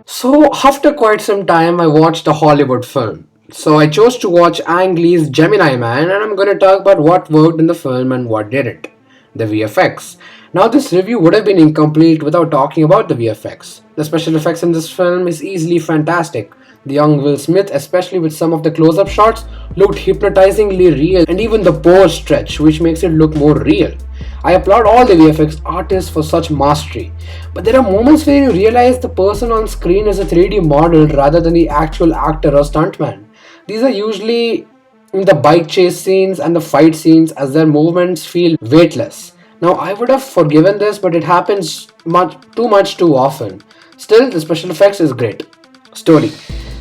So, after quite some time, I watched a Hollywood film. So, I chose to watch Ang Lee's Gemini Man, and I'm going to talk about what worked in the film and what didn't. The VFX. Now, this review would have been incomplete without talking about the VFX. The special effects in this film is easily fantastic. The young Will Smith, especially with some of the close up shots, looked hypnotizingly real, and even the pose stretch, which makes it look more real. I applaud all the VFX artists for such mastery. But there are moments where you realize the person on screen is a 3D model rather than the actual actor or stuntman. These are usually in the bike chase scenes and the fight scenes as their movements feel weightless. Now I would have forgiven this, but it happens much too often. Still, the special effects is great. Story.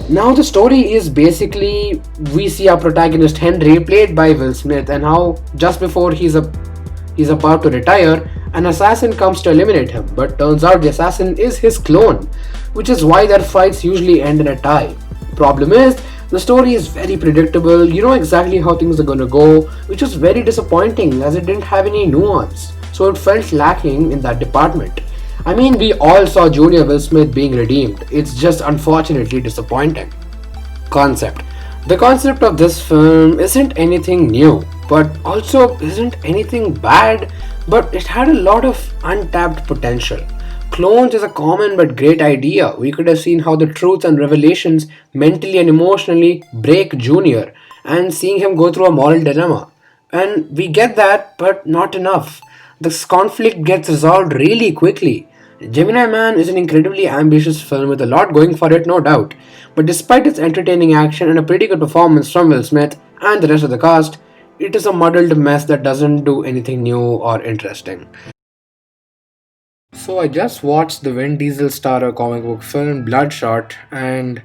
Now the story is basically we see our protagonist Henry, played by Will Smith, and how just before he's about to retire, an assassin comes to eliminate him, but turns out the assassin is his clone, which is why their fights usually end in a tie. Problem is, the story is very predictable, you know exactly how things are gonna go, which was very disappointing as it didn't have any nuance, so it felt lacking in that department. I mean, we all saw Junior Will Smith being redeemed, it's just unfortunately disappointing. Concept. The concept of this film isn't anything new, but also isn't anything bad, but it had a lot of untapped potential. Clones is a common but great idea. We could have seen how the truths and revelations mentally and emotionally break Junior and seeing him go through a moral dilemma. And we get that, but not enough. This conflict gets resolved really quickly. Gemini Man is an incredibly ambitious film with a lot going for it, no doubt. But despite its entertaining action and a pretty good performance from Will Smith and the rest of the cast, it is a muddled mess that doesn't do anything new or interesting. So I just watched the Vin Diesel starrer comic book film Bloodshot, and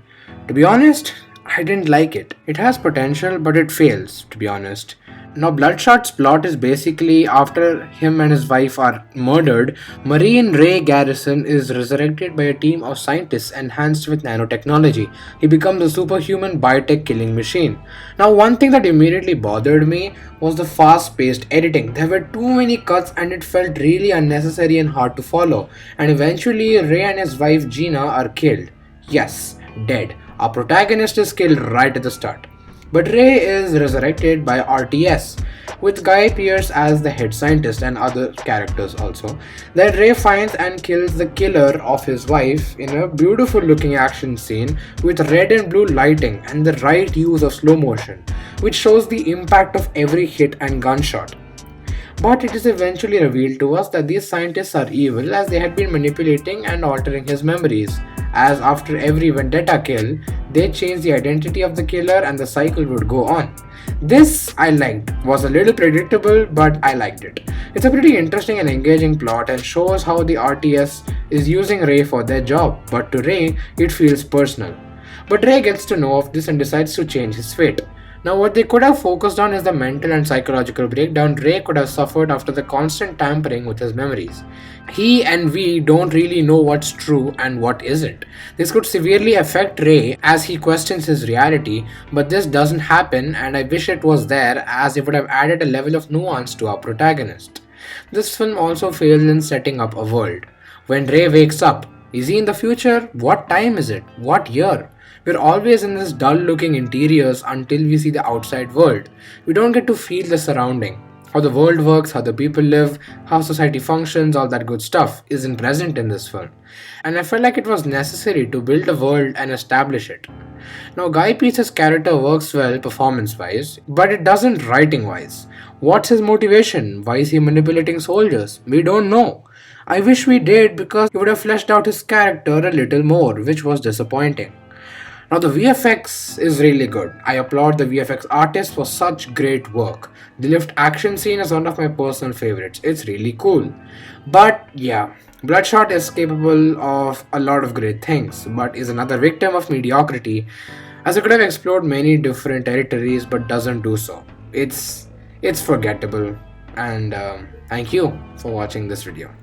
to be honest, I didn't like it. It has potential, but it fails, to be honest. Now, Bloodshot's plot is basically after him and his wife are murdered, Marine Ray Garrison is resurrected by a team of scientists enhanced with nanotechnology. He becomes a superhuman biotech killing machine. Now, one thing that immediately bothered me was the fast paced editing. There were too many cuts and it felt really unnecessary and hard to follow. And eventually, Ray and his wife Gina are killed. Yes, dead. Our protagonist is killed right at the start. But Ray is resurrected by RTS, with Guy Pearce as the head scientist and other characters also. Then Ray finds and kills the killer of his wife in a beautiful looking action scene with red and blue lighting and the right use of slow motion, which shows the impact of every hit and gunshot. But it is eventually revealed to us that these scientists are evil as they had been manipulating and altering his memories. As after every vendetta kill, they change the identity of the killer and the cycle would go on. This I liked, was a little predictable, but I liked it. It's a pretty interesting and engaging plot and shows how the RTS is using Ray for their job, but to Ray, it feels personal. But Ray gets to know of this and decides to change his fate. Now, what they could have focused on is the mental and psychological breakdown Ray could have suffered after the constant tampering with his memories. He and we don't really know what's true and what isn't. This could severely affect Ray as he questions his reality, but this doesn't happen, and I wish it was there as it would have added a level of nuance to our protagonist. This film also fails in setting up a world. When Ray wakes up, is he in the future? What time is it? What year? We're always in this dull looking interiors until we see the outside world. We don't get to feel the surrounding. How the world works, how the people live, how society functions, all that good stuff isn't present in this film. And I felt like it was necessary to build a world and establish it. Now, Guy Pearce's character works well performance wise, but it doesn't writing wise. What's his motivation? Why is he manipulating soldiers? We don't know. I wish we did because he would have fleshed out his character a little more, which was disappointing. Now the VFX is really good. I applaud the VFX artists for such great work. The lift action scene is one of my personal favorites. It's really cool. But yeah, Bloodshot is capable of a lot of great things, but is another victim of mediocrity as it could have explored many different territories but doesn't do so. It's forgettable and thank you for watching this video.